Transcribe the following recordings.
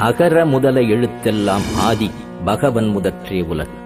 அகர முதல எழுத்தெல்லாம் ஆதி பகவன் முதற்றே உலகு.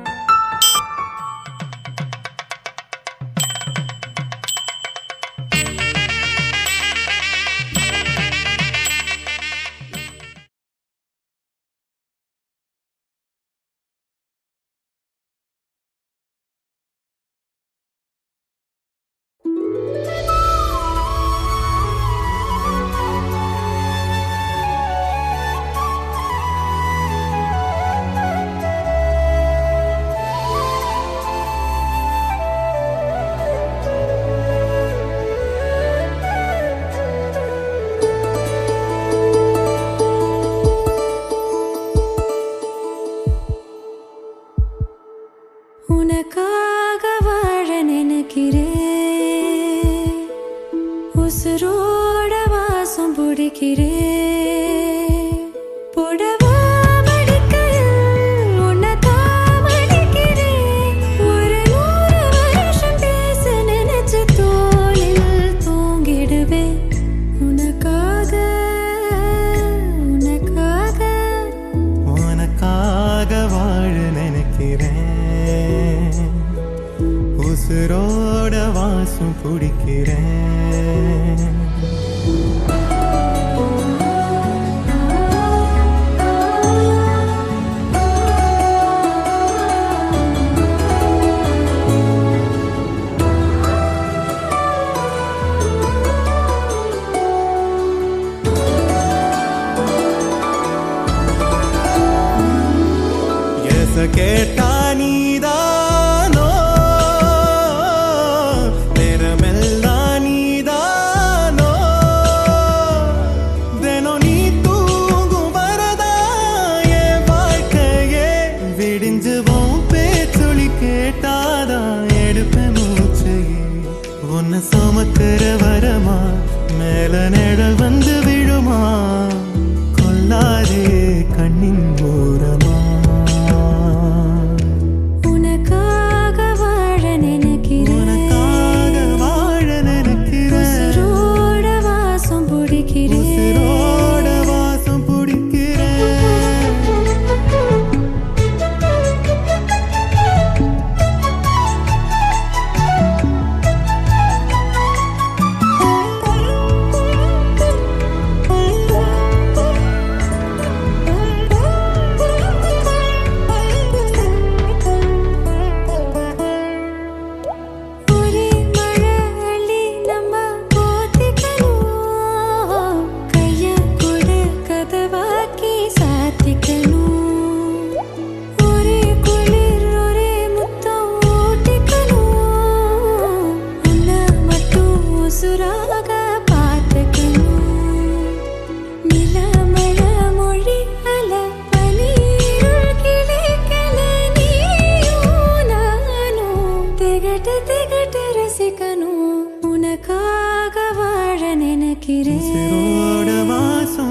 உனக்காக வாழ நினைக்கிறேன், உசுரோட வாசம் பிடிக்கிறேன். புடவா மடிக்கையில் உன்னைத்தான் மடிக்கிறேன். ஒரு 100 வருஷம் பேச நினைச்சு தோளில் தூங்கிடுவேன். உனக்காக உனக்காக உனக்காக வாழ நினைக்கிறேன், உசுரோட வாசம் பிடிக்கிறேன். கேட்டா நீதானோ, நேரமெல்லாம் நீதானோ, தினம் நீ தூங்கும் வரதா என் வாழ்க்கையே. விடிஞ்சுவோம் பேச்சொலி கேட்டாதான் எடுப்பேன் மூச்சையே. உன்னை சுமக்கிற வரமா மேல நிழல் வந்து விழுமா, கொல்லாதே கண்ணின் ஓரமா. உனக்காக வாழ நினைக்கிறேன், உசுரோட வாசம்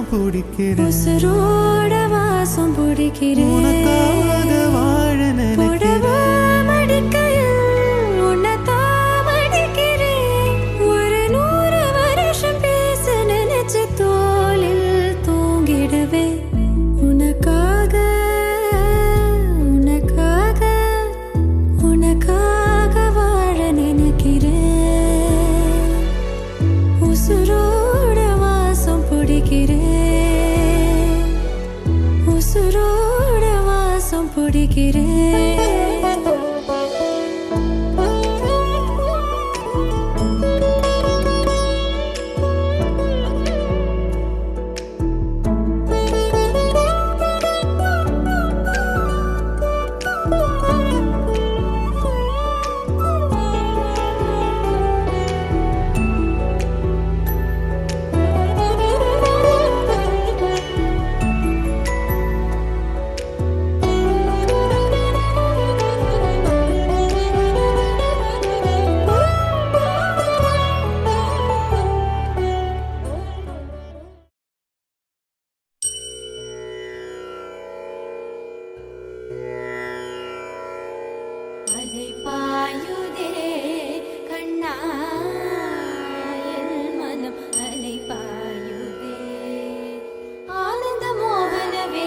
பிடிக்கிறேன். உசுரோட வாசம் பிடிக்கிறேன். உனக்காக வாழ நினைக்கிறேன், மடிக்கையில் உன்னைத்தான் மடிக்கிறேன். ஒரு 100 வருஷம் பேச நினைச்சு தோளில் தூங்கிடுவேன். உனக்காக உனக்காக உனக்காக வாழ நினைக்கிறேன், உசுரோட வாசம் பிடிக்கிறேன். உசுரோட வாசம் பிடிக்கிறேன். அலை பாயுதே கண்ணா என் மனம் அலை பாயுதே ஆனந்த மோகனவே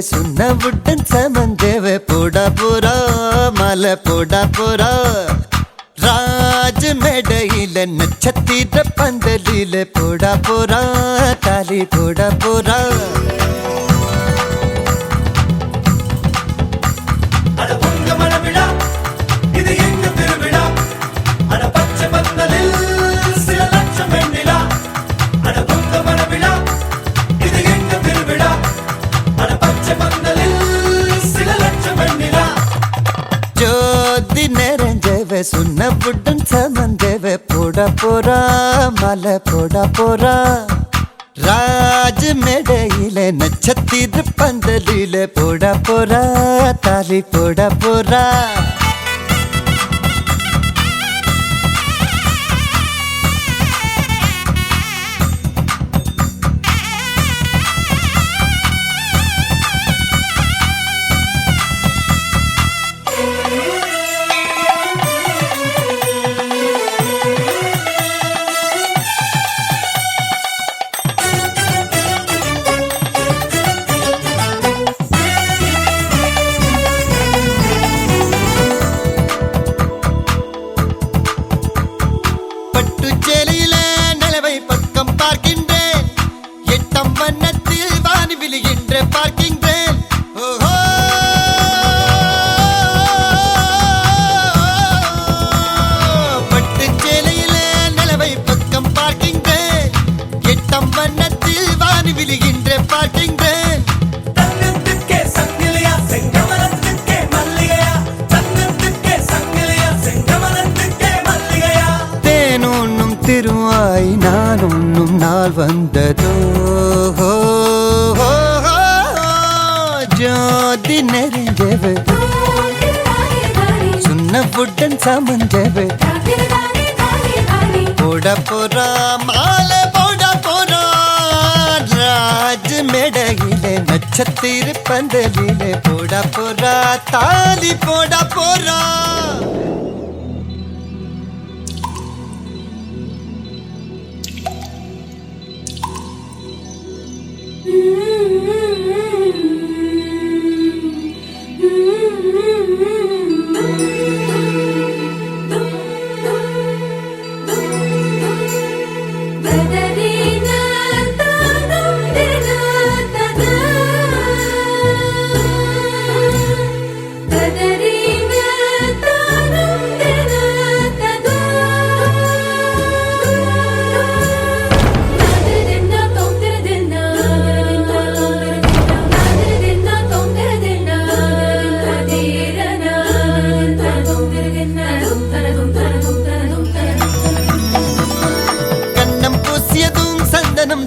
சுண்ணவுடன் சமந்தேவ போடா போறா மலை போடா போறா ராஜ் மேடையில நட்சத்திர பந்தலில போடா போறா தாலி போடா போறா ஜோதி நிறைஞ்சவ சுண்ணவுடன் சமந்தேவ போடா போறா மலை போடா போறா ராஜ் மேடையில நட்சத்திர பந்தலில போடா போறா தாலி போடா போறா பட்டு சேலையில நிலவை பக்கம் பார்க்கின்றேன் எட்டம் வண்ணத்தில் வானி விழுகின்ற பார்க்கின்றேன் ஓஹோ பட்டு சேலையில நிலவை பக்கம் பார்க்கின்றேன் எட்டம் வண்ணத்தில் வானி விழுகின்ற பார்க்கின்றேன் திருவாய் நான் உண்ணும் நாள் வந்ததோ ஜோதி நெறிஞ்சவு சுண்ணவுடன் சமஞ்சவு போட போறா மாலை போட போறா ராஜ் மேடையில நட்சத்திர பந்தலில போட போறா தாலி போட போறா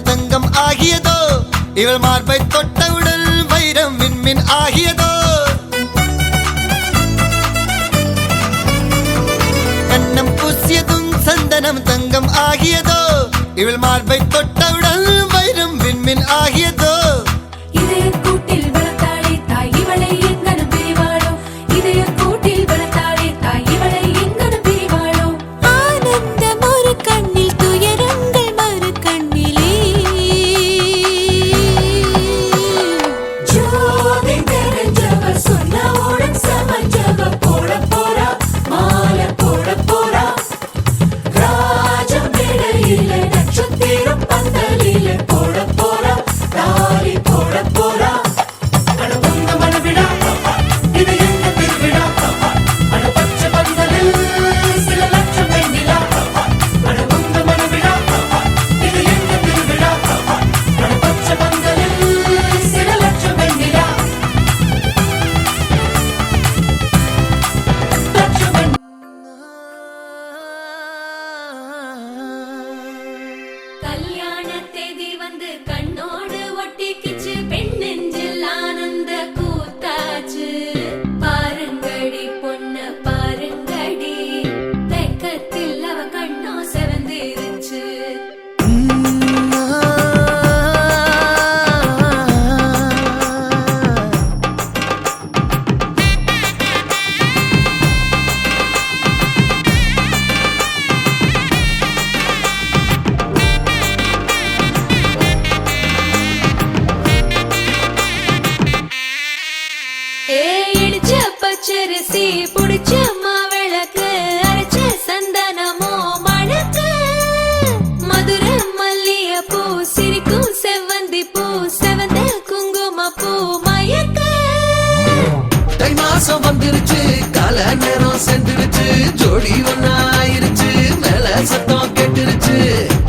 தங்கம் ஆகியதோ இவள் மார்பை தொட்டவுடன் வைரம் விண்மின் ஆகியதோ கண்ணம் பூசியதும் சந்தனம் தங்கம் ஆகியதோ இவள் மார்பை தொட்டவுடன் வைரம் விண்மின் ஆகியதோ நட்சத்திரம் பந்தலில் மாசம் வந்துருச்சு கால நேரம் சென்றுருச்சு ஜோடி ஒன்னா ஆயிருச்சு மேல சத்தம் கேட்டுருச்சு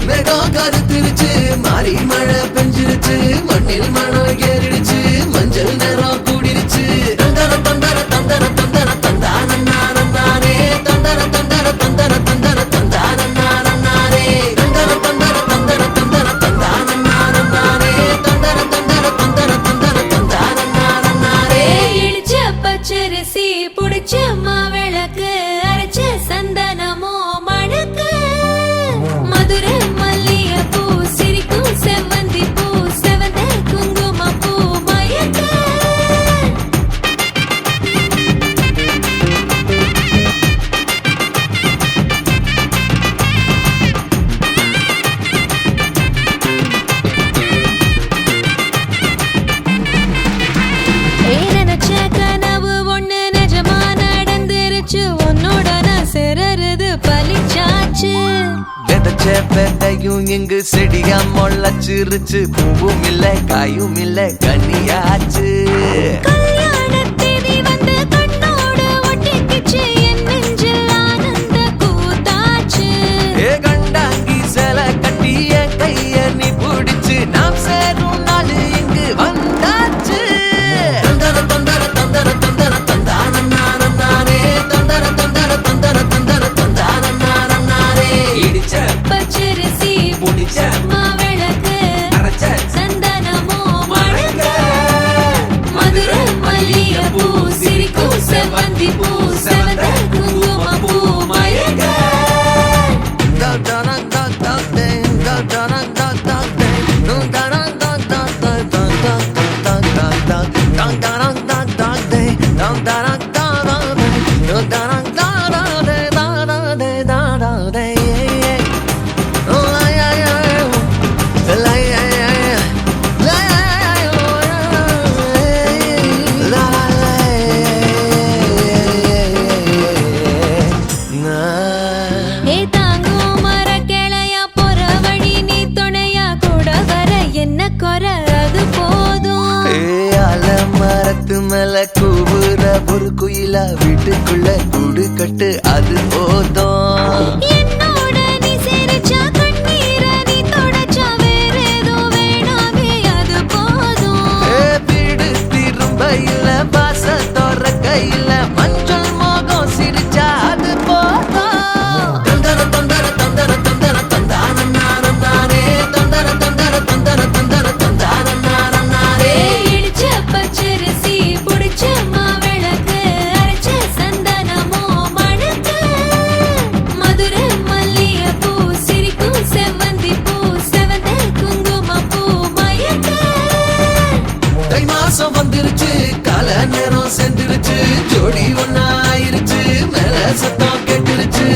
மேகம் கருத்துருச்சு மாறி மழை பெஞ்சிருச்சு மண்ணில் மணம் ஏறிடுச்சு மஞ்சள் நேரம் கூடிருச்சு தந்தர தந்தர தந்தர தந்தர தந்தானே தந்தர தந்தர தந்தர தந்தர தந்தானே தந்தர தந்தர தந்தர தந்தர தந்தானே தந்தர தந்தர தந்தர தந்தர தந்தானே இடிச்ச பச்சரிசி புடிச்ச மாவிளக்கு அரைச்ச சந்தனமோ மணக்கு மதுரை மல்லிகைப்பூ சிரிக்கும் செவ்வந்தி பூ செவந்த குங்குமப்பூ மயக்க நினைச்ச கனவு ஒண்ணு நிஜமா நடந்துருச்சு உன்னோட நான் சிறருது பலிச்சாச்சு விதைச்ச விதையும் இங்கு செடியா முளைச்சிருச்சு பூவும் இல்ல காயும் இல்ல கனியாச்சு கல்யாணத்தேதி வந்து கண்ணோட ஒட்டிக்கிச்சு என் நெஞ்சில் ஆனந்த கூத்தாச்சு ஏ கண்டாங்கி சில கட்டி என் கைய நீ பிடிச்சு நாம் சேரும் நாள் இங்கு வந்தாச்சு தந்தர தந்தர தந்தர தந்தர தந்தானே தந்தர தந்தர தந்தர தந்தர தந்தானே இடிச்ச பச்சரிசி புடிச்ச மாவிளக்கு அரைச்ச சந்தனமோ மணக்க மதுரை மல்லிகைப்பூ சிரிக்கும் செவ்வந்தி பூ செவந்த குங்குமப்பூ மயக்க ஏ தாங்கும் மர கிளையா போற வழி நீ துணையா கூட வர என்ன குறை அது போதும் மரத்து மேல கூவுற ஒரு குயிலா வீட்டுக்குள்ள கூடு கட்டு அது போதும் என்னோட நீ சிரிச்சா கண்ணீர நீ தொடச்சா வேற ஏதோ வேணாமே அது போதும் வீடு திரும்ப இல்ல பாச தோற கையில மஞ்சள் மோகம் சிரிச்சா அது போதும் தந்தர தந்தர தந்தர தந்தர தந்தானே தந்தர தந்தர தந்தர தந்தர தந்தானே இடிச்ச பச்சரிசி புடிச்ச மாவிளக்கு அரைச்ச சந்தனமோ மணக்க மதுரை மல்லிகைப்பூ சிரிக்கும் செவ்வந்தி பூ செவந்த குங்குமப்பூ மயக்க தை மாசம் வந்துருச்சு கால நேரம் சென்றுருச்சு ஜோடி ஒன்னா ஆயிருச்சு மேல சத்தம் கேட்டுருச்சு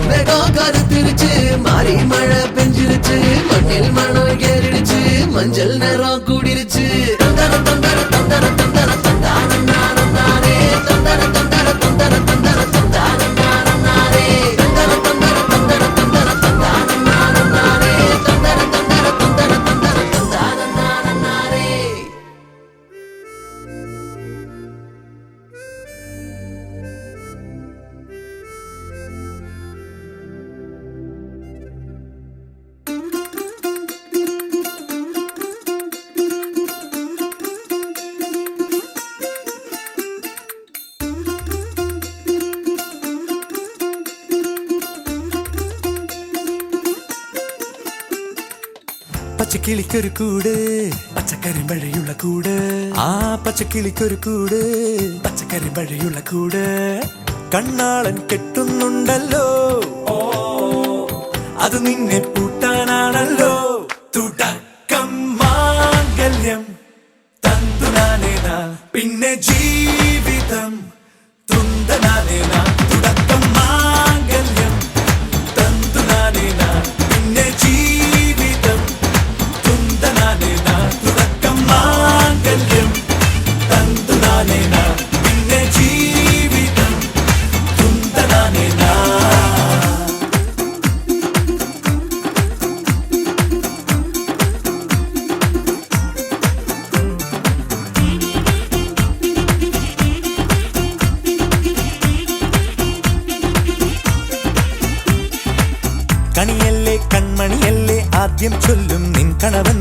மேகம் கருத்துருச்சு மாறி மழை பெஞ்சிருச்சு மண்ணில் மணம் ஏறிடுச்சு மஞ்சள் நேரம் கூடிருச்சு தந்தர தந்தர தந்தர தந்தர தந்தானே தந்தர தந்தர தந்தர தந்தர தந்தானே தந்தர தந்தர தந்தர தந்தர தந்தானே தந்தர தந்தர தந்தர தந்தர தந்தானே പച്ചക്കിളിക്കൊരു കൂട് പച്ചക്കരിമ്പഴയുള്ള കൂട് ആ പച്ചക്കിളിക്കൊരു കൂട് പച്ചക്കരിമ്പഴയുള്ള കൂട് കണ്ണാളൻ കെട്ടുന്നുണ്ടല്ലോ അത് നിന്നെ പൂട്ടാനാണല്ലോ തുടക്കം മാംഗല്യം തന്തുനാനേന പിന്നെ ജീവിതം തുന്തനാനേന തുടക്കം മാംഗല്യം തന്തുനാനേന പിന്നെ ജീവിതം തുന്തനാനേന തുടക്കം മാംഗല്യം തന്തുനാനേന പിന്നെ ജീവിതം തുന്തനാനേന ആദ്യം ചൊല്ലും നിൻ കണവൻ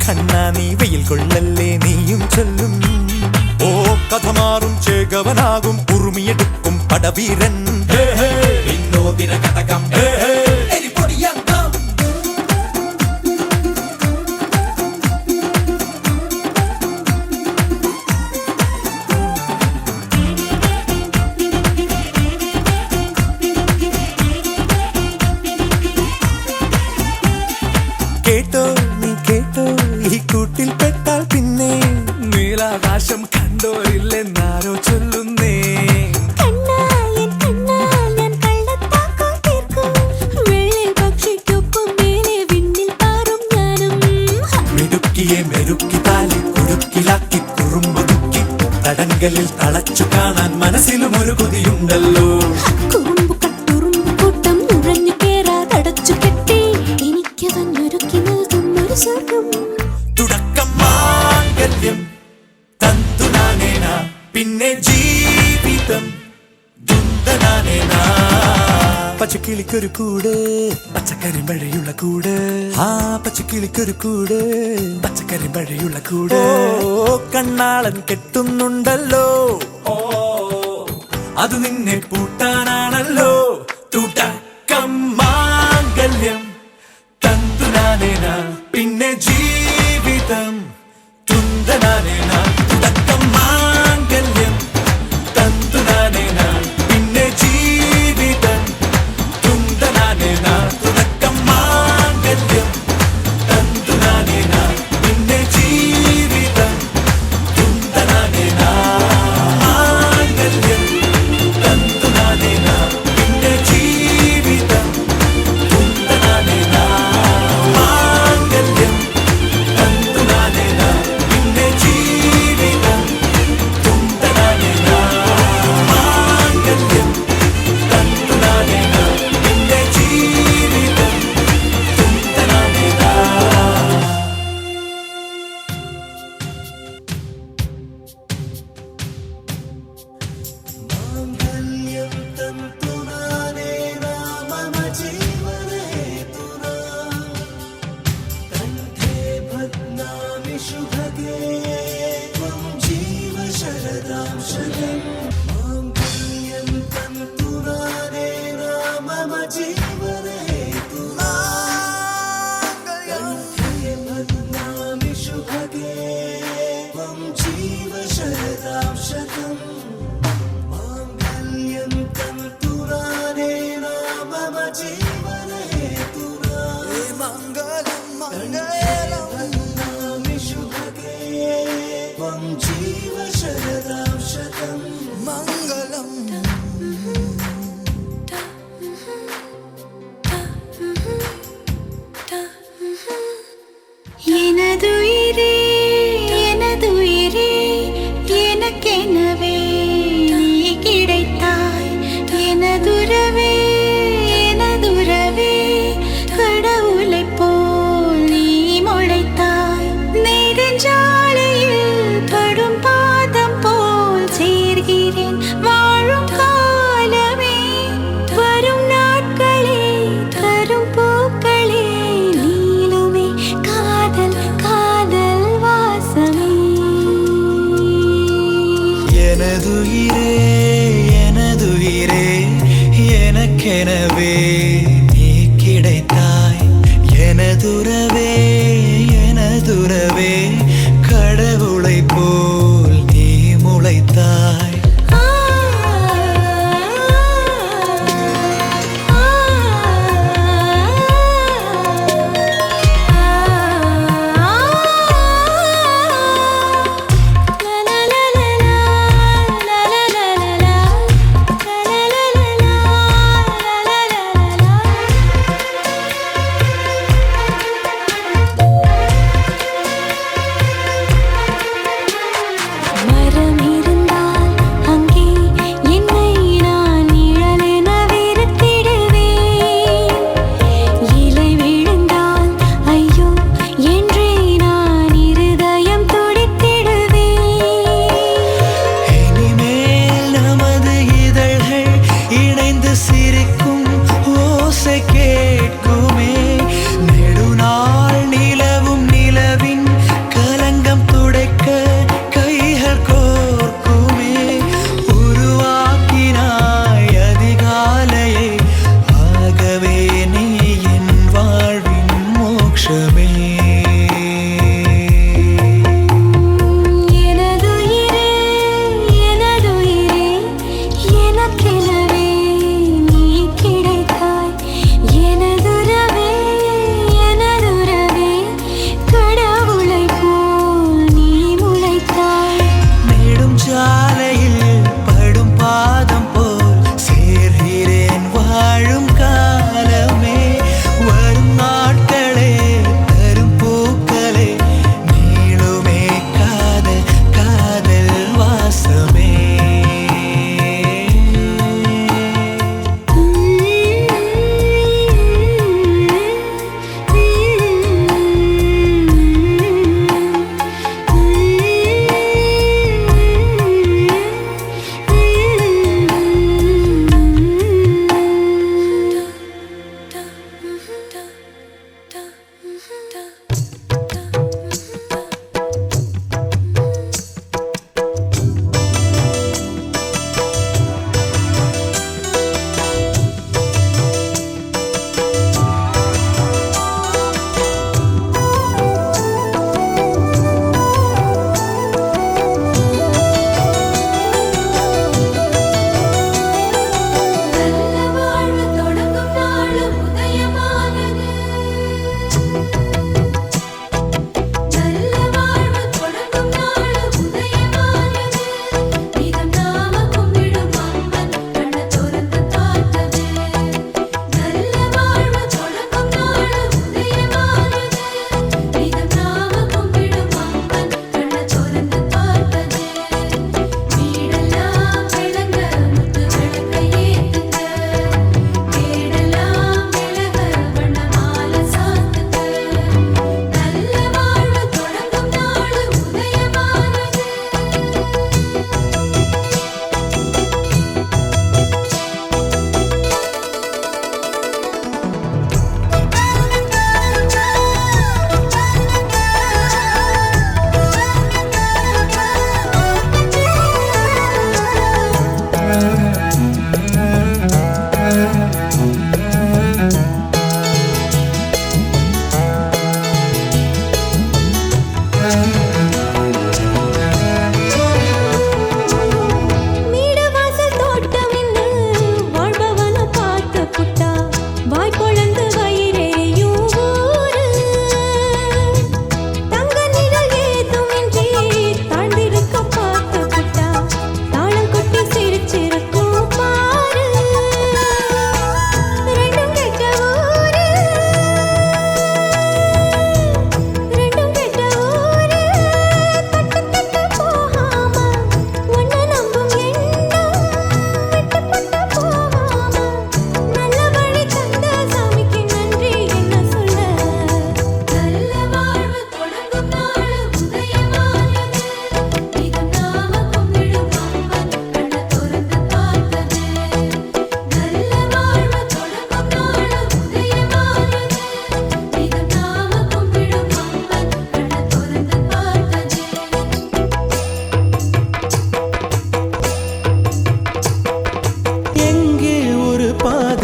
കണ്ണാ നീ വെയിൽ കൊള്ളല്ലേ നീയും ചൊല്ലും ഓ കഥ മാറും ചേകവനാകും ഉറുമിയെടുക്കും പടവീരൻ വിനോദിന കഥകം എരിപൊടിയങ്കം കേട്ടോ നീ കേട്ടോ ഈ കൂട്ടിൽ പെട്ടാൽ പിന്നെ നീലാകാശം കണ്ടോരില്ലെന്നാരോ ചൊല്ലുന്നേ മിടുക്കിയെ മെരുക്കി താലി കുരുക്കിലാക്കി കുറുമ്പൊതുക്കി തടങ്കലിൽ തളച്ചു കാണാൻ മനസ്സിലും ഒരു കൊതിയുണ്ടല്ലോ തുടക്കം മാംഗല്യം തന്തുനാനേന പിന്നെ ജീവിതം ദുന്തനാനേന പച്ചക്കിളിക്കൊരു കൂട് പച്ചക്കറി മഴയുള്ള കൂട് ആ പച്ചക്കിളിക്കൊരു കൂട് പച്ചക്കറി മഴയുള്ള കൂട് ഓ കണ്ണാളൻ കെട്ടുന്നുണ്ടല്ലോ ഓ അത് നിന്നെ പൂട്ടാനാണല്ലോ തുടക്കം മാംഗല്യം തന്തുനാനേന പിന്നെ ജീവിതം തുന്തനാനേന തുടക്കം മാംഗല്യം തന്തുനാനേന പിന്നെ ജീവിതം തുന്തനാനേന തുടക്കം മാംഗല്യം തന്തുനാനേന പിന്നെ ജീവിതം തുന്തനാനേന മാംഗല്യം തന്തുനാനേന പിന്നെ ജീവിതം തുന്തനാനേന മാംഗല്യം തന്തുനാനേന പിന്നെ ജീവിതം തുന്തനാനേന മാംഗല്യം തന്തുനാനേന പിന്നെ ജീവിതം തുന്തനാനേന മാംഗല്യം തന്തുനാനേന മമ ജീവനേതുനാ കണ്ഠേ ഭഗ്നാമി ശുഭഗേ ത്വം ജീവ ശരദാം ശതം മാംഗല്യം തന്തുനാനേന മമ ജീവനേതുനാ കണ്ഠേ ഭഗ്നാമി ശുഭഗേ ത്വം ജീവ ശരദാം ശതം മാംഗല്യം തന്തുനാനേന മമ ജീവനേതുനാ മംഗളം മംഗളം ശുഭഗേ ത്വം ജീവ ശരദാം ശതം മംഗളം எனதுயிரே எனதுயிரே எனக்கெனவே நீ கிடைத்தாய் எனதுறவே எனதுறவே கடவுளைப் போல் நீ முளைத்தாய் நெடுஞ்சாலையில் படும் பாதம் போல் சேர்கிறேன் வாழும் காலமே வரும் நாட்களே தரும் பூக்களே நீளுமே காதல் காதல் வாசமே எனதுயிரே எனதுயிரே எனக்கெனவே நீ கிடைத்தாய் எனதுறவே எனதுறவே கடவுளைப் போல் நீ முளைத்தாய் la la la la la la la la la la la la la la la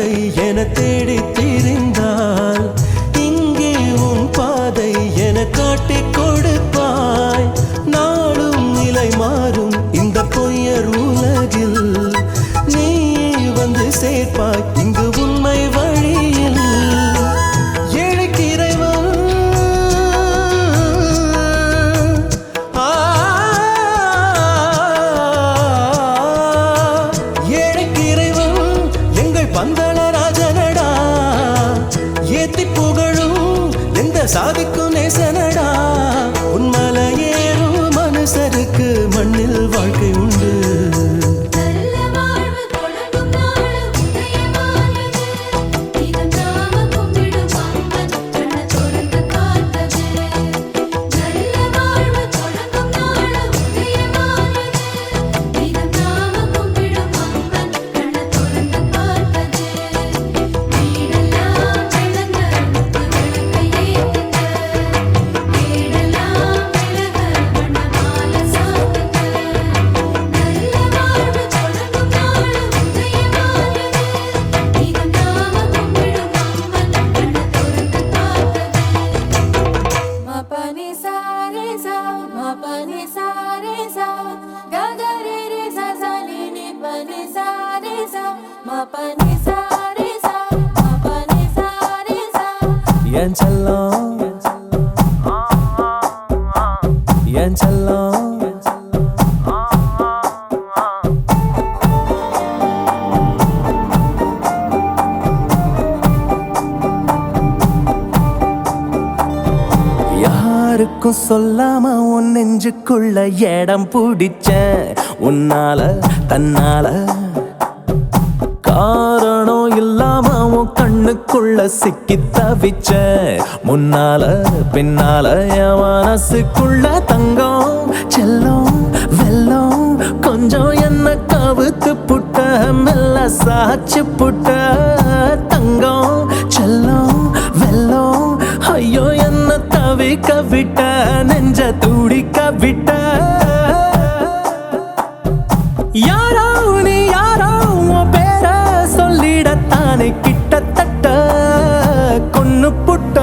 பாதை என தேடி திரிந்தால் இங்கே உன் பாதை என காட்டிக் கொடுப்பாய். நாளும் நிலை மாறும் இந்த பொய்யர் உலகில் நீ வந்து சேர்ப்பாய் இங்கு உண்மை வழியில். ஏழைக்கு இறைவன் ஏழைக்கு இறைவன் எங்கள் பந்தள ராஜனடா. ஏத்தி புகழும் எந்த சாதிக்கும் நேசனடா. உன்மல ஏறும் மனுஷருக்கு மண்ணில் வாழ்க்கை உண்டு. நல்ல வாழ்வு தொடங்கும் நாள் உதயமானது. இதன் நாம கும்பிடும் அம்மன் கண்ண திறந்து பார்த்தது. நல்ல வாழ்வு தொடங்கும் நாள் உதயமானது. இதன் நாம கும்பிடும் அம்மன் கண்ண திறந்து பார்த்தது. வீடெல்லாம் விளங்க விளக்கை ஏத்துங்க. வீடெல்லாம் விளங்க வண்ணமால சாத்துங்க. நல்ல வாழ்வு தொடங்கும் நாள் உதயமானது. இதன் நாம கும்பிடும் அம்மன் கண்ண திறந்து பார்த்தது. மபனி சாரே சா மபனி சாரே சா ககரே ரே சா சனி நி பனி சாரே சா மபனி சாரே சா மபனி சாரே சா. என் செல்லம் என் செல்லம் யாருக்கும் சொல்லாம உன் நெஞ்சுக்குள்ள இடம் பிடிச்ச உன்னால தன்னால. காரணம் இல்லாம உன் கண்ணுக்குள்ள சிக்கி தவிச்ச முன்னால பின்னால. என் மனசுக்குள்ள தங்கம் செல்லம் வெல்லம் கொஞ்சம் என்ன கவுத்து புட்ட மெல்ல சாச்சு புட்ட. தங்கம் செல்லம் வெல்லம் ஐயோ என்ன தவிக்க விட்ட நெஞ்ச துடிக்க விட்ட. யாரோ நீ யாரோ உன் பேர சொல்லிடத்தானே கிட்டத்தட்ட கொன்னு புட்ட.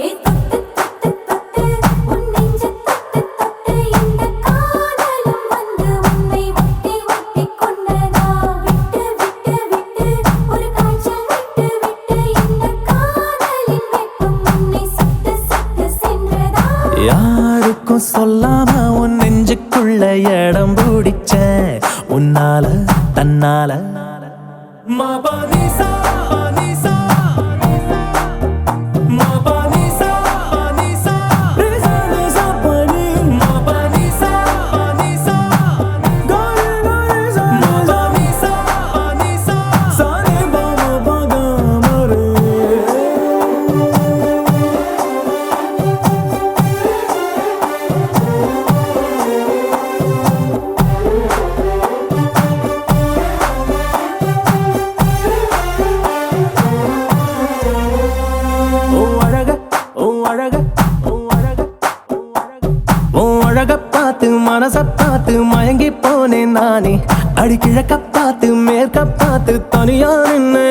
ஏ தொட்டு தொட்டு தொட்டு உன் நெஞ்ச தொட்டு தொட்டு இந்த காதலும் வந்து உன்னை ஒட்டி ஒட்டி கொண்டதா. விட்டு விட்டு விட்டு ஒரு காய்ச்சல் விட்டு விட்டு இந்த காதலின் வெப்பம் உன்னை சுட்டு சுட்டு சென்றதா. யாருக்கும் சொல்லாம உன் நெஞ்சுக்குள்ள இடம் பிடிச்ச உன்னால தன்னால. மபனிசா பனிசா மபனிசா பனிசா ரிசனிசா பனி மபனிசா பனிசா கரி கரிசா மபனிசா பனிசா சரி பம பகமரே. அழக பார்த்து மனச பார்த்து மயங்கி போனேன் நானே. அடிக்கிழக்க பார்த்து மேற்க பார்த்து தனியா நின்னு.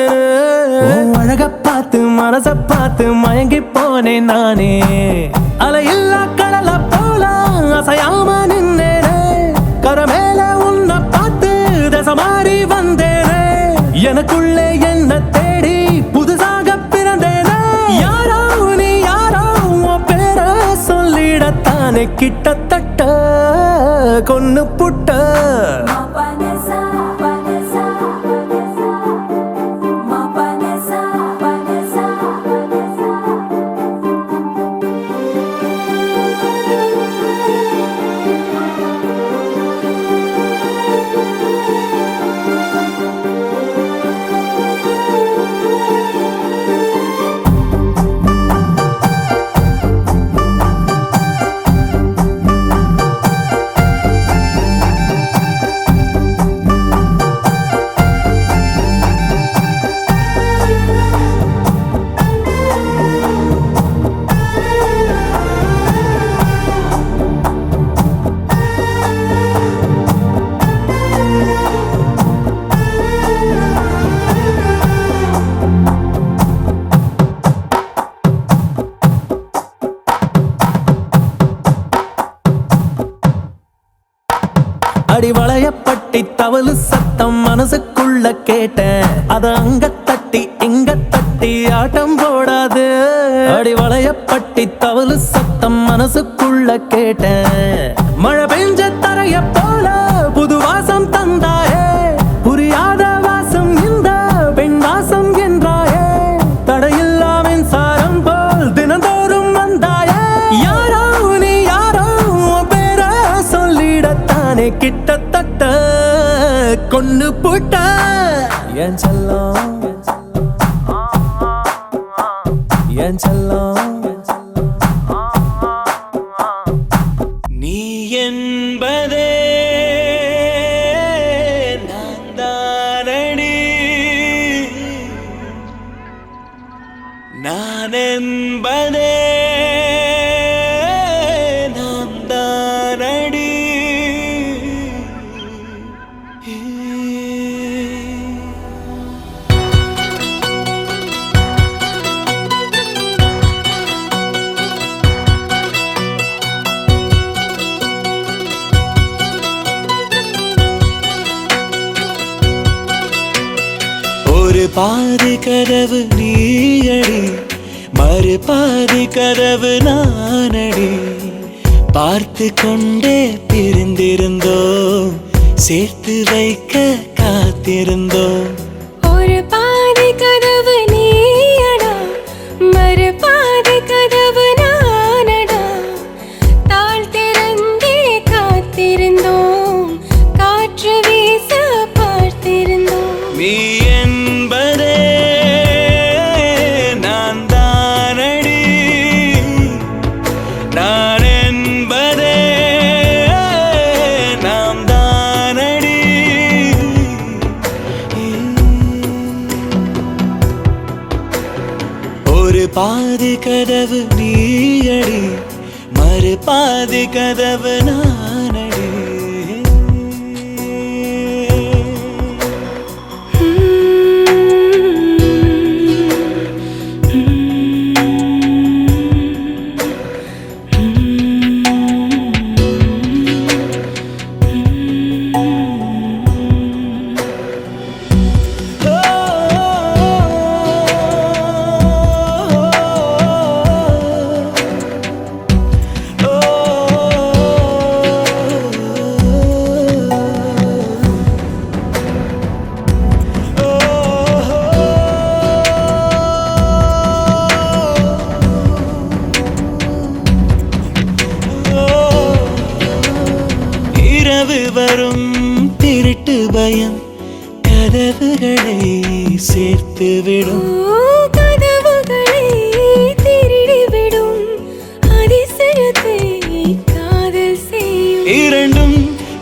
அழக பார்த்து மனச பார்த்து மயங்கி போனேன் நானே. அலையில்லா கடல போல அசையாம நின்னேனே. கரமேல உன்னை பார்த்து தசை மாறி வந்தேனே. எனக்குள்ளே என்ன தேடி புதுசாக பிறந்தேனே. யாரோ நீ யாரோ உன் பேர சொல்லிடத்தானே கிட்டத்தட்ட கொன்னு புட்ட. மபனசா பனசா பனசா மபனசா பனசா பனசா. சத்தம் மனசுக்குள்ள கேட்டேன். அத அங்க தட்டி இங்க தட்டி ஆட்டம் போடாது. அடி வளையப்பட்டி தவளு சத்தம் மனசுக்குள்ள கேட்டேன். மழை பெஞ்ச தரைய போல புது வாசம் தந்தாயே. புரியாத வாசம் இந்த பெண் வாசம் என்றாயே. தடையில்லா மின்சாரம் போல் தினந்தோறும் வந்தாயே. யாரோ நீ யாரோ பேர சொல்லிடத்தானே கிட்டத்தட்ட கொன்னு போட்ட என் செல்லம் என் செல்லம். நீ என்பதே நான் தானடி, நான் என்பதே நான் தானடி. ஒரு பாதி கதவு நீயடி, மறு பாதி கதவு நானடி. பார்த்து கொண்டே பிரிந்திருந்தோம், சேர்த்து வைக்க காத்திருந்தோம். ஒரு பாதி கதவு நீயடா, மறு பாதி கதவு நானடா. தாழ் திறந்தே காத்திருந்தோம், காற்று வீச பார்த்திருந்தோம். நீ என்பதே நான் தானடி, நான் என்பதே நாம் தானடி. ஒரு பாதி கதவு நீயடி, மறு பாதி கதவு நானடி. இரவு வரும் திருட்டு பயம் கதவுகளை சேர்த்துவிடும். கதவுகளை திருடிவிடும், அதிசயத்தை காதல் செய்யும். இரண்டும்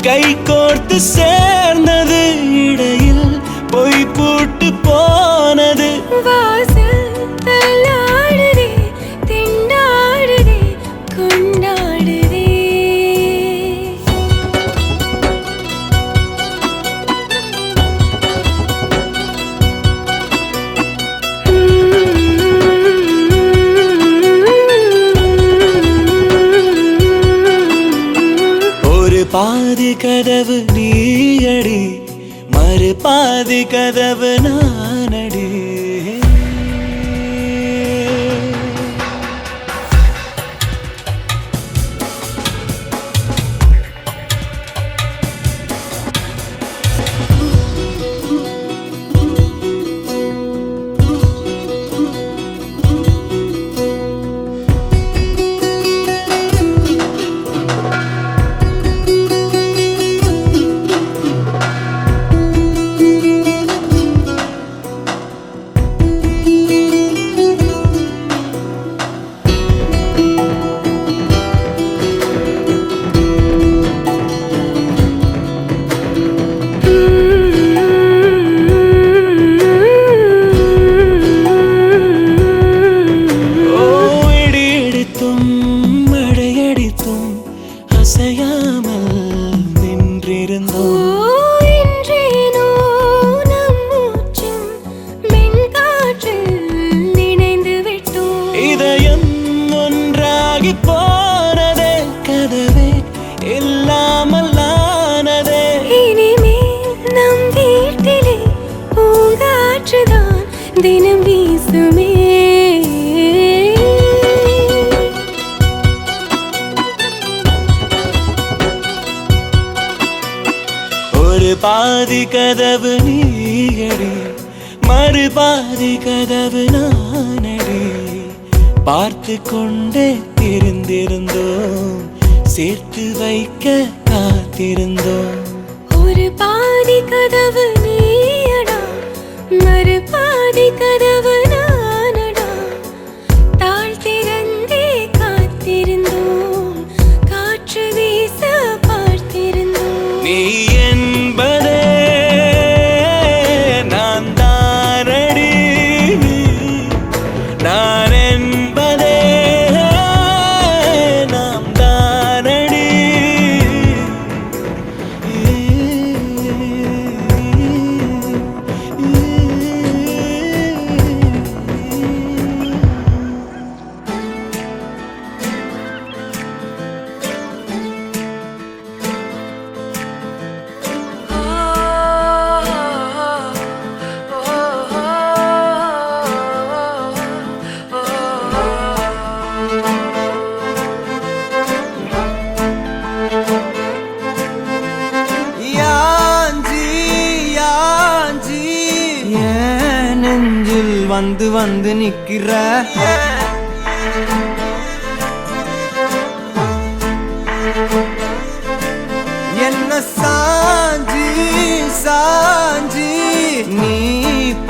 கை கோர்த்து சேர்ந்தது, இடையில் பொய் பூட்டு போனது. வாசல் தள்ளாடுதே, திண்டாடுதே, கொண்டாடுதே. ஒரு பாதி கதவு நீயடி, மறு பாதி கதவு நானடி. காற்றுதான் தினம் வீசுமே. ஒரு பாதி கதவு நீயடி, மறுபாதி கதவு நானடி. பார்த்து கொண்டே தெரிந்திருந்தோம், சேர்த்து வைக்க காத்திருந்தோம். ஒரு பாதி கதவு நீயடா, மறுபாதி கதவு நானடா. தாழ் திறந்தே காத்திருந்தோம், காற்று வீச பார்த்திருந்தோம். நீ என்பதே நான் தானடி, நான் என்பதே நாம் தானடி. யாஞ்சி யாஞ்சி ஏன் நெஞ்சில் வந்து வந்து நிக்கிற? என்ன சாஞ்சி சாஞ்சி நீ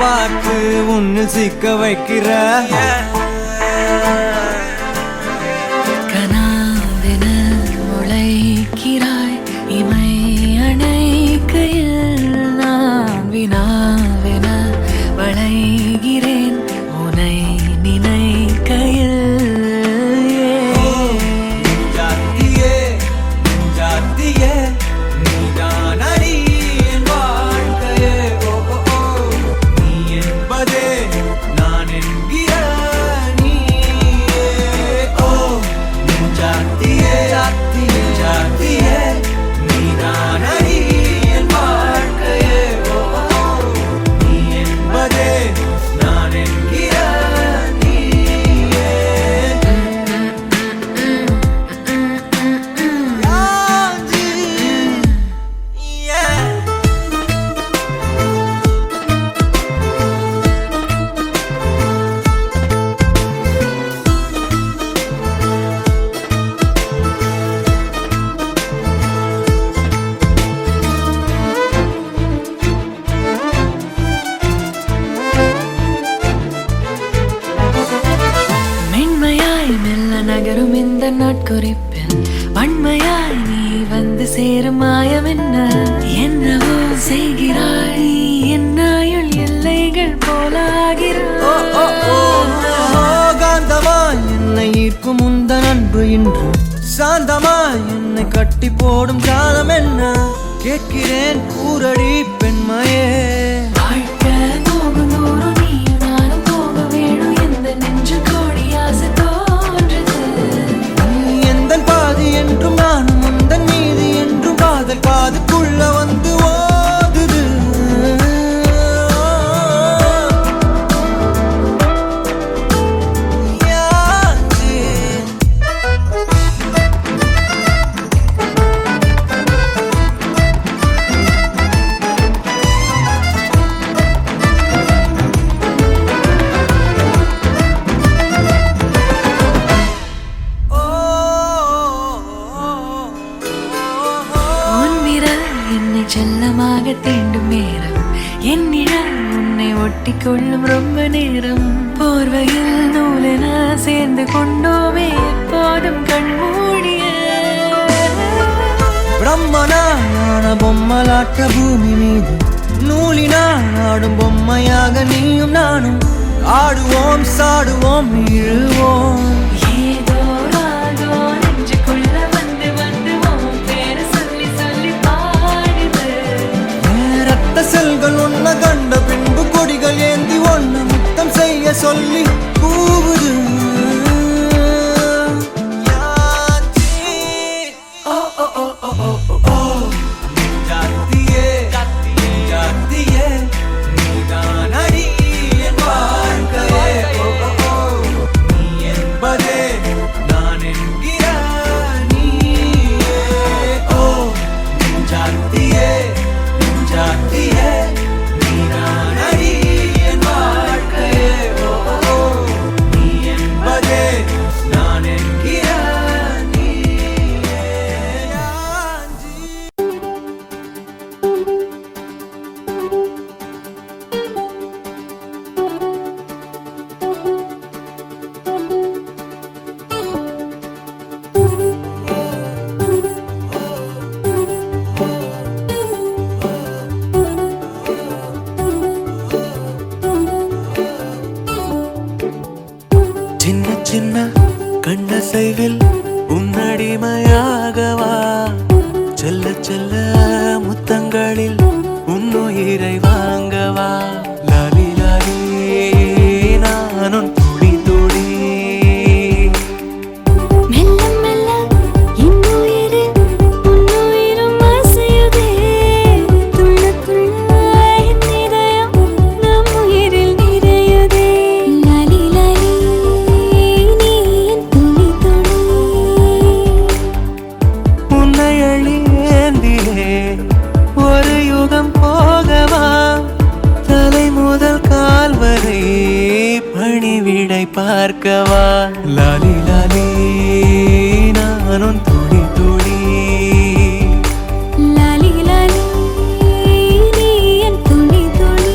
பார்த்து உன்னு சிக்க வைக்கிற? கனாவென முளைக்கிறாய், இமை அணைக்கையில் நான் வினாவென வளைகிறேன் உனை நினைக்கையில். ஜாத்தியே ஜாத்தியே நீதானடி என் வாழ்க்கையே. ஓ ஓ ஓ நீ என்பதே நான் என்கிற நீயே. ஓ ஜாத்தியே ஜாத்தியே ஜாத்தியே நீதானடி என் வாழ்க்கையே. ஓ ஓ நீ என்பதே நான் என்கிற நீயே. யாஞ்சி yeah. மென்மையாய் மெல்ல நகரும் இந்த நாட்குறிப்பில் வன்மையாய் நீ வந்து சேரும் மாயம் என்ன? என்னவோ செய்கிறாய் நீ, என்னாயுள் எல்லைகள் போலாகிறாய். காந்தமாய் என்னை ஈர்க்கும் உந்தன் அன்பு இன்று சாந்தமாய் என்னை கட்டி போடும் ஜாலம் என்ன? கேட்கிறேன் கூரடி பெண்மையே. வாழ்க்கை போகும் தூரம் நீயும் நானும் போக வேணும், எந்த நெஞ்சு கோடி ஆசை தோன்றுது. நீ எந்தன் பாதி என்றும் நானும் உந்தன் மீதி என்றும் காதல் காதுக்குள்ள வந்து ஓதுது. யாஞ்சி உன் விரல் என்னை செல்லமாக தீண்டும் நேரம், என் நிழல் உன்னை ஒட்டி கொள்ளும் ரொம்ப நேரம். போர்வையில் நூலென சேர்ந்து கொண்டோமே எப்போதும் கண்மூடிய. பிரம்மனான பொம்மலாட்ட பூமி மீது நூலினால் ஆடும் பொம்மையாக நீயும் நானும் ஆடுவோம் சாடுவோம் இழுவோம். ஏதோ ராகோ நெஞ்சுக்குள்ள வந்து வந்து உன் பேரை சொல்லி சொல்லி பாடுது. ரத்த செல்கள் ஒன்ன கண்ட பின்பு கொடிகள் ஏந்தி ஒன்ன முத்தம் செய்ய சொல்லி கூவுது. யாஞ்சி ஓ ஓ ஓ ஓ ஓ ஓ ஜாத்தியே ஜாத்தியே நீதான் அடி சின்ன கண்ணசைவில் உன்னடிமையாகவா செல்ல செல்ல முத்தங்களில் உன்னுயிரை வாங்கவா லாலி லாலி நானும் துளி துளி மெல்ல மெல்ல இன்னுயிரு உன்னுயிரும் அசையுதே துள்ள துள்ள என் இதயம் நம் உயிரில் நிறையுதே லாலி லாலி நீ என் துளி துளி உன்னை அழியேந்திலே ஒரு யுகம் போகவா தலை முதல் கால் வரை பணிவிடை பார்க்கவா லாலி லாலி நானும் துளி துளி லாலி லாலி நீ என் துளி துளி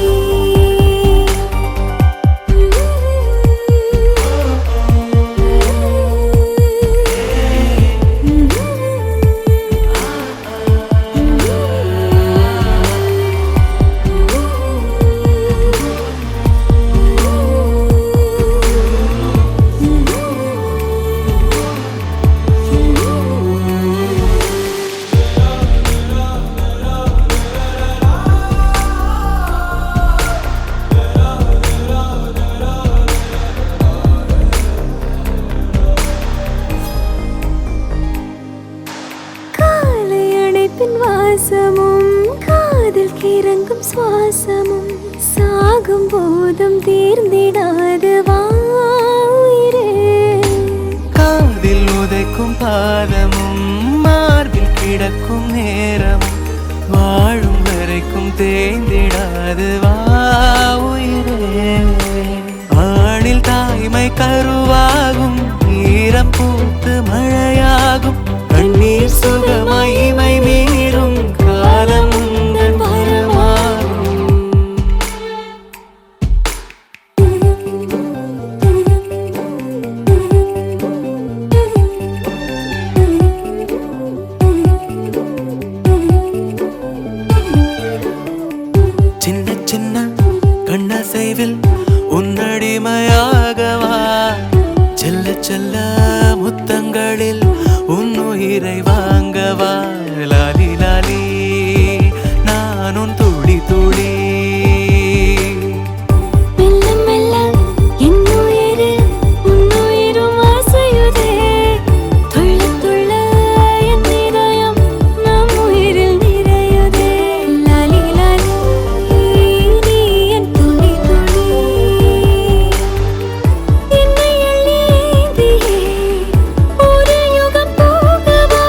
காலை அணைப்பின் வாசமும் காதில் கிறங்கும் சுவாசமும் சாகும் போதும் தீர்ந்திடாது வாயிரே காதில் உதைக்கும் பாதமும் மார்பில் கிடக்கும் நேரமும் வாழும் வரைக்கும் தேய்ந்திடாது வா உயிரே ஆணில் தாய்மை கருவாகும் ஈரம் பூத்து மழையாகும் கண்ணீர் சுகமகிமை மீறும் காலம் உந்தன் வரமாகும் சின்ன சின்ன கண்ணசைவில் உன்னடிமையாகவா செல்ல செல்ல முத்தங்களில் உன்னுயிரை வாங்கவா லாலி லாலி நானும் துளி துளி மெல்ல மெல்ல இன்னுயிரு உன்னுயிரும் அசையுதே துள்ள துள்ள என் இதயம் நம் உயிரில் நிறையுதே லாலி லாலி நீ என் துளி துளி என்னை அள்ளி ஏந்தியே ஒரு யுகம் போகவா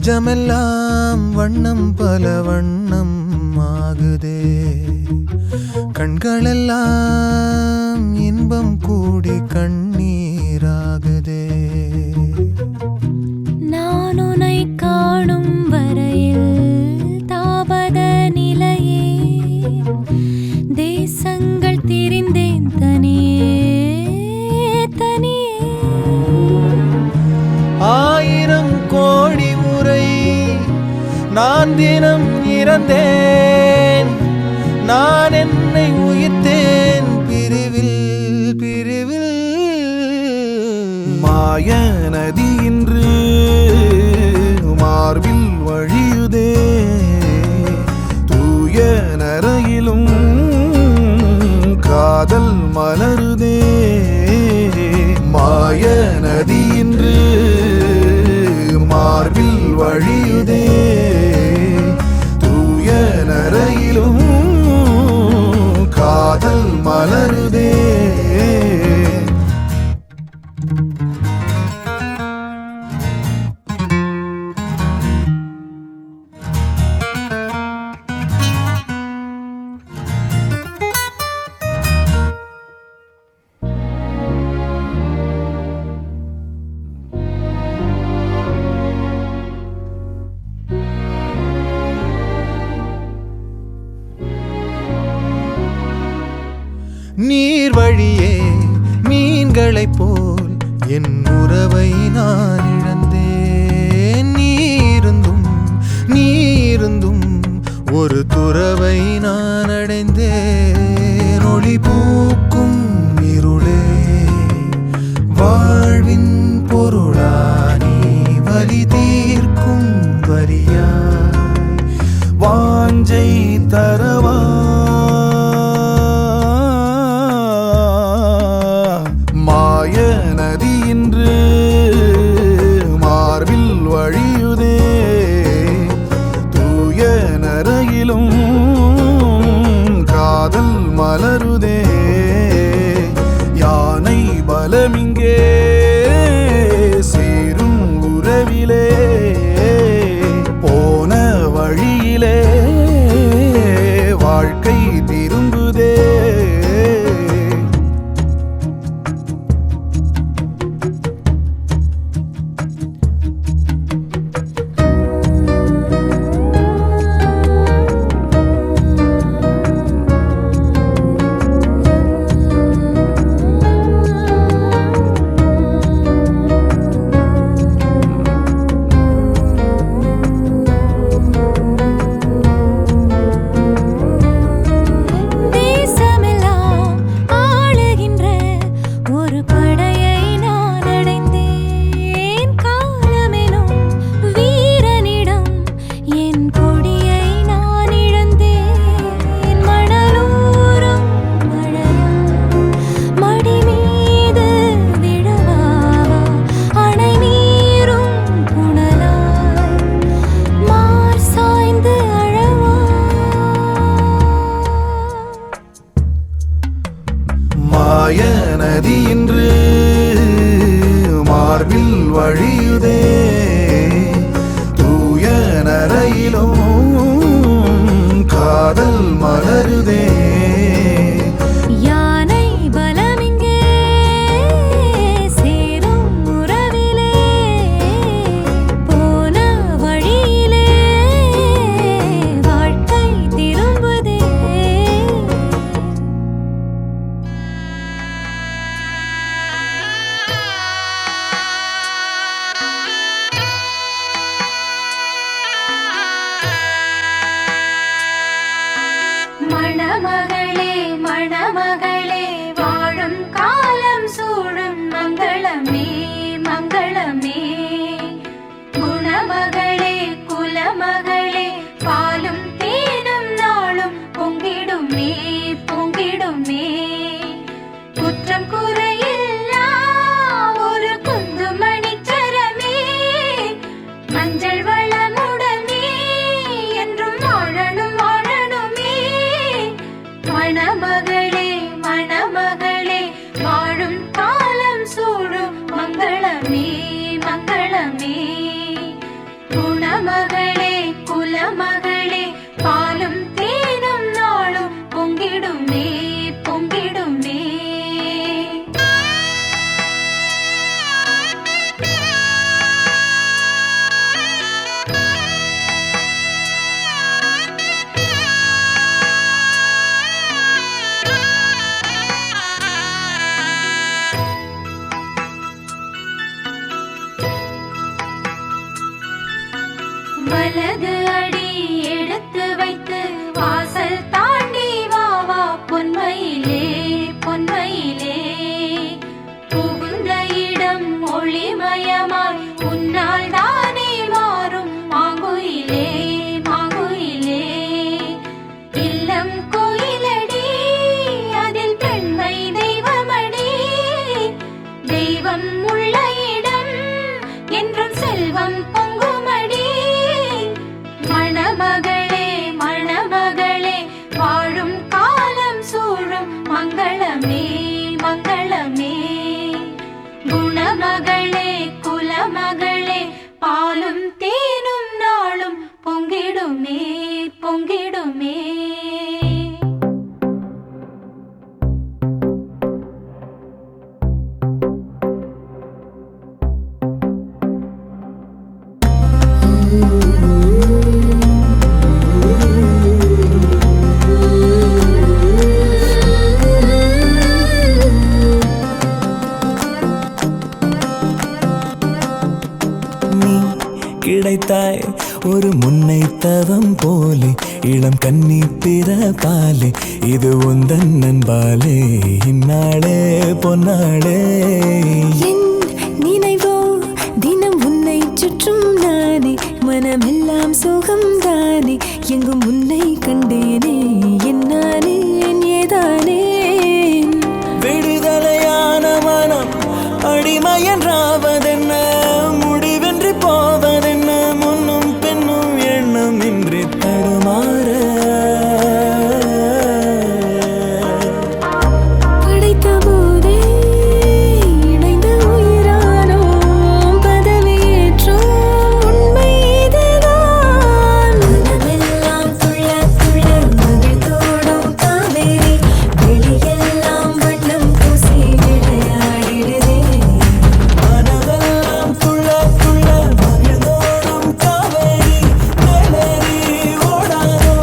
நெஞ்சமெல்லாம் வண்ணம் பல வண்ணம் ஆகுதே கண்களெல்லாம் இன்பம் கூடி கண்ணீராகுதே நான் உன்னை காணும் வரையில் தாபத நிலையே தேசங்கள் திரிந்தேன் தனியே தனியே 1000 கோடி முறை நான் தினம் இறந்தேன் நான் என்னை உயிர்த்தேன் பிரிவில் பிரிவில் மாய நதி இன்று மார்பில் வழியுதே தூய நரையிலும் காதல் மலருதே மாய நதி இன்று மார்பில் வழியுதே தூய நரையிலும் காதல் மலருதே நீர் வழியே மீன்களைப் போல் என் உறவை நான் இழந்தேன் நீருந்தும் ஒரு துறவை நான் அடைந்தேன் ஒளி பூக்கும் இருளே வாழ்வின் பொருளானி வலி தீர்க்கும் வரியாய் வாஞ்சை தரவா மாய நதி இன்று மார்பில் வழியுதே தூய நரையிலும் காதல் மலருதே யானை பலமிங்கே சேரும் உறவிலே போன வழியிலே வாழ்க்கை திரும்புதே தேசமெல்லாம் ஆளுகின்ற ஒரு படையை நான் அடைந்தேன் காலமெனும் வீரனிடம் என் கொடியை நான் இழந்தேன் மணலூரும் மழையா மடி மீது விழவா அணை நீரும் புனலாய் மார் சாய்ந்து அழவா மாய நதி இன்று மார்பில் வழியுதே தூய நரையிலும் காதல் மலருதே யானை பலமிங்கே சேரும் உறவிலே போன வழியிலே வாழ்க்கை திரும்புதே மணமகளே மணமகளே வாழும் காலம் சூழும் மங்களமே மங்களமே குணமகளே குலமகளே பாலும் தேனும் நாளும் பொங்கிடுமே பொங்கிடுமே குற்றம் குறையில்லா ஒரு குந்துமணிச்சரமே மஞ்சள் வளமுடனே என்றும் வாழணும் வாழணுமே கிடைத்தாய் ஒரு முன்னை தவம் போலே இளம் கன்னி பிறப்பாலே இது உந்தன் நண்பாலே இந்நாளே பொன்னாளே என் நினைவோ தினம் உன்னை சுற்றும் நானே மனமெல்லாம் சுகம் தானே எங்கும் உன்னை கண்டேனே என்னானே ஏதானே விடுதலையான மனம் அடிமையன்றாவதென்ன முடிவென்றி போவதென்ன முன்னும் பின்னும் எண்ணம் இன்றி தடுமாற படைத்த போதே இணைந்த உயிரானோம் பதவியேற்றோம் உண்மை இதுதான் மனமெல்லாம் துள்ள துள்ள மகிழ்ந்தோடும் காவேரி வெளியெல்லாம் வண்ணம் பூசி விளையாடிடுதே மனமெல்லாம் துள்ள துள்ள மகிழ்ந்தோடும் காவேரி மேலேறி ஓடாதோ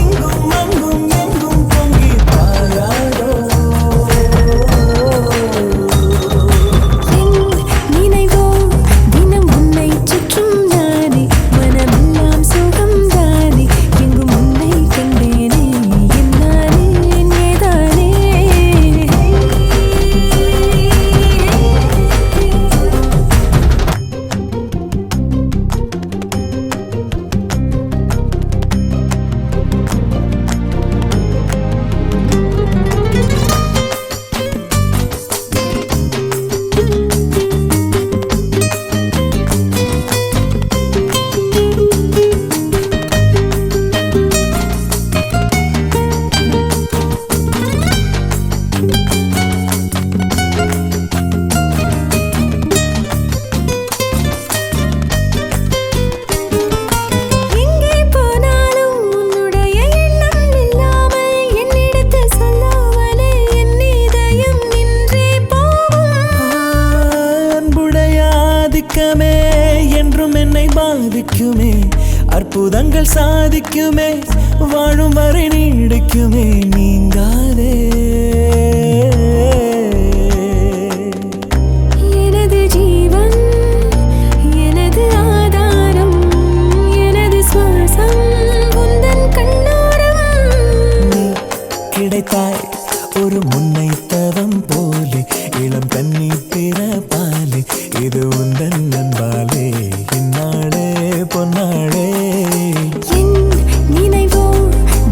இங்கும் அங்கும் எங்கும் பொங்கி பாராதோ என் நினைவோ தினம் உன்னை சுற்றும் நானே மனமெல்லாம் சுகம் தானே எங்கும் உன்னை கண்டேனே என்னானே ஏதானே எங்கே போனாலும் உன்னுடைய எண்ணம் இல்லாமல் என்னிடத்தில் சொல்லாமலே என் இதயம் நின்றே போகும் அன்புடைய ஆதிக்கமே என்றும் என்னை பாதிக்குமே அற்புதங்கள் சாதிக்குமே வாழும் வரை நீடிக்குமே நீங்காதே எனது ஜீவன் எனது ஆதாரம் எனது சுவாசம் உந்தன் கண்ணோரம் நீ கிடைத்தாய் ஒரு முன்னை தவம் போலே இளம் கன்னி பிறப்பாலே இது உந்தன் நண்பாலே இந்நாளே பொன்னாளே என் நினைவோ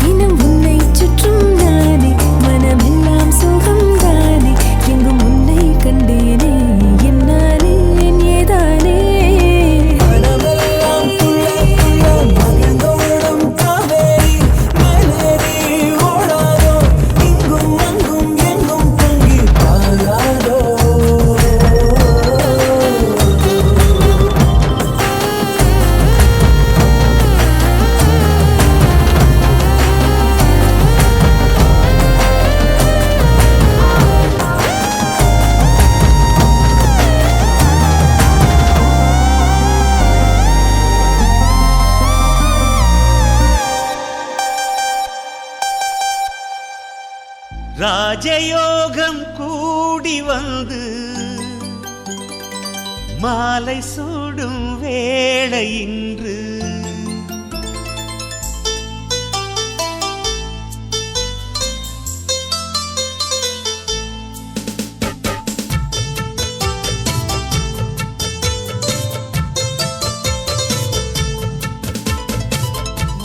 தினம் உன்னை சுற்றும் நானே மனமெல்லாம் சுகம் தானே எங்கும் உன்னை கண்டேனே என்னானே ஏதானே மனமெல்லாம் துள்ள துள்ள மகிழ்ந்தோடும் காவேரி மேலேறி ஓடாதோ இங்கும் அங்கும் எங்கும் பொங்கி பாராதோ ராஜயோகம் கூடி வந்து மாலை சூடும் வேளை இன்று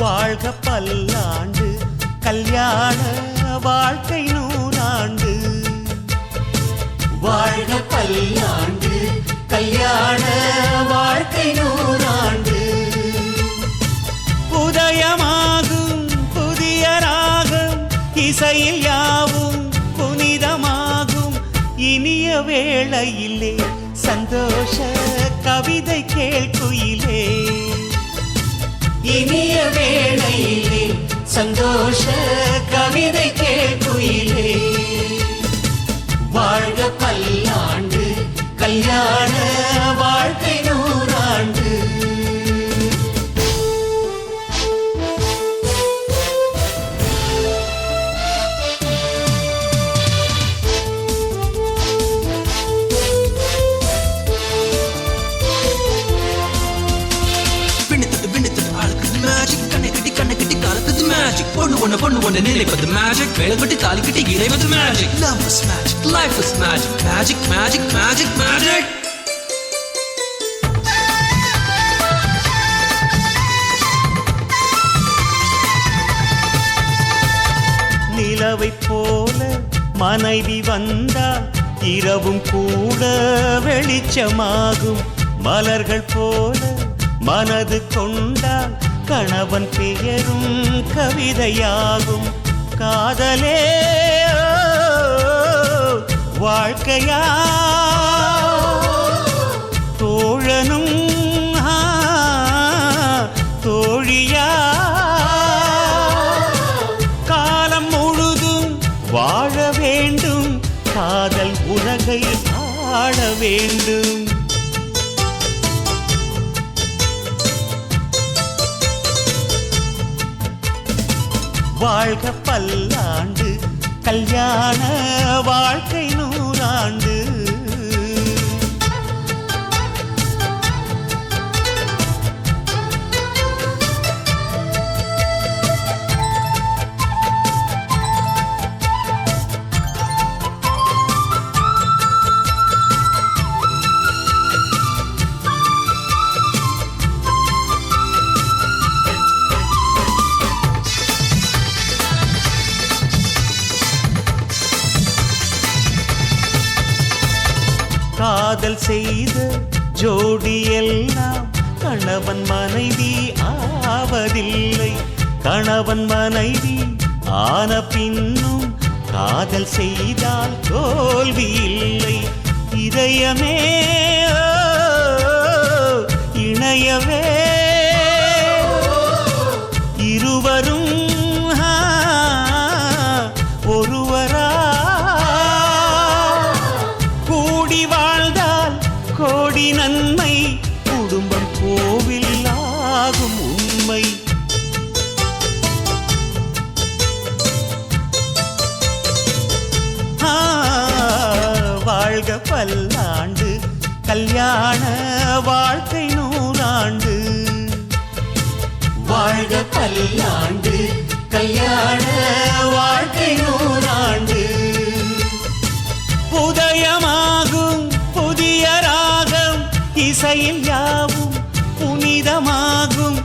வாழ்க பல்லாண்டு கல்யாண வாழ்க்கை நூறாண்டு வாழ்க பல்லாண்டு கல்யாண வாழ்க்கை நூறாண்டு உதயமாகும் புதிய ராகம் இசையில் யாவும் புனிதமாகும் இனிய வேளையிலே சந்தோஷ கவிதை கேள்குயிலே இனிய வேளையிலே சந்தோஷ கவிதை கேள்குயிலே வாழ்க பல்லாண்டு கல்யாண வாழ்க்கை நூறாண்டு பொண்ணு ஒண்ணு நினைப்பது மேஜிக் வேலைப்பட்டு தாலி கட்டி இறைவது magic love is magic life is magic magic magic magic magic நிலவை போல மனைவி வந்தால் இரவும் கூட வெளிச்சமாகும் மலர்கள் போல மனது கொண்டால் கணவன் பெயரும் கவிதையாகும் காதலே வாழ்க்கையா தோழனும் தோழியா காலம் முழுதும் வாழ வேண்டும் காதல் உலகை ஆள வேண்டும் வாழ்க பல்லாண்டு கல்யாண வாழ்க்கை 100 ஆண்டு காதல் செய்த ஜோடி எல்லாம் கணவன் மனைவி ஆவதில்லை கணவன் மனைவி ஆன பின்னும் காதல் செய்தால் தோல்வி இல்லை இதயமே இணையவே இருவரும் ஒருவரா கூடி வாழ்ந்தால் கோடி நன்மை குடும்பம் கோவில் ஆகும் உண்மை வாழ்க பல்லாண்டு கல்யாண வாழ்க்கை 100 ஆண்டு வாழ்க பல்லாண்டு கல்யாண வாழ்க்கை 100 ஆண்டு உதயமாகும் புதிய ராகம் இசையில் யாவும் புனிதமாகும்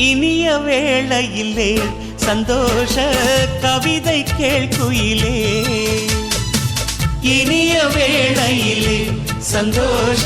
இனிய வேளையிலே சந்தோஷ கவிதை கேள்குயிலே இனிய வேளையிலே சந்தோஷ